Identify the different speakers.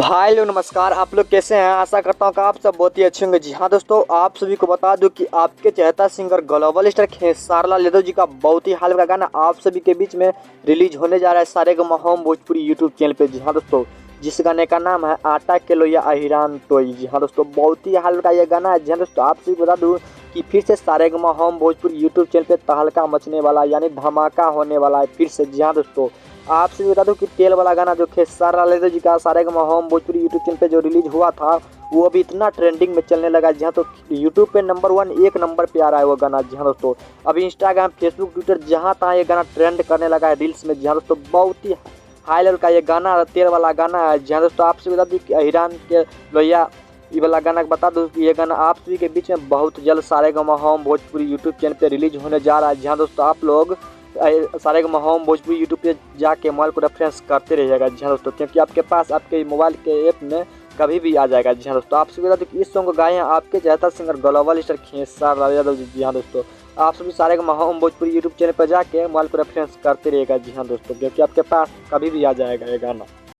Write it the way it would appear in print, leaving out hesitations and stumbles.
Speaker 1: हाय लोग नमस्कार। आप लोग कैसे हैं? आशा करता हूँ कि आप सब बहुत ही अच्छे होंगे। जी हाँ दोस्तों, आप सभी को बता दूं कि आपके चहेता singer global star Khesari Lal Yadav ji का बहुत ही हाल का गाना आप सभी के बीच में रिलीज होने जा रहा है Saregama home Bhojpuri YouTube channel पे। जी हाँ दोस्तों, जिस गाने का नाम है आटा के लोया अहिरान टोई। जी हाँ दोस्तों, बहुत ही हाल का ये गाना है। जी हाँ दोस्तों, आप सभी को बता दूँ कि फिर से Saregama home Bhojpuri YouTube channel पे तहलका मचने वाला यानी धमाका होने वाला है फिर से। जी हाँ दोस्तों, आपसे भी बता दूं कि तेल वाला गाना जो खेसारी लाल यादव जी का Saregama home Bhojpuri YouTube channel पे जो रिलीज हुआ था वो अभी इतना ट्रेंडिंग में चलने लगा है। जहाँ तो यूट्यूब पे नंबर 1 एक नंबर पे आ रहा है वो गाना। जी हाँ दोस्तों, अभी इंस्टाग्राम फेसबुक ट्विटर जहाँ तहाँ ये गाना ट्रेंड करने लगा है रील्स में। जी हाँ दोस्तों, बहुत ही हाई लेवल का ये गाना तेल वाला गाना है। जी हाँ दोस्तों, आपसे बता दूँ कि अहिरान के लोहिया ये वाला गाना बता दूँ कि ये गाना आप सभी के बीच में बहुत जल्द Saregama home Bhojpuri YouTube channel पे रिलीज होने जा रहा है। जी हाँ दोस्तों, आप लोग सारेगामा होम भोजपुरी यूट्यूब पे जाके मोबाइल को रेफरेंस करते रहिएगा। जी हाँ दोस्तों, क्योंकि आपके पास आपके मोबाइल के ऐप में कभी भी आ जाएगा। जी हाँ दोस्तों, आप सभी बता दें कि इस सॉन्ग को गाए हैं आपके चहेता singer global star Khesari Lal Yadav ji. जी हाँ दोस्तों, आप सभी Saregama home Bhojpuri YouTube channel पर जाके मोबाइल को रेफरेंस करते रहिएगा। जी हाँ दोस्तों, क्योंकि आपके पास कभी भी आ जाएगा ये गाना।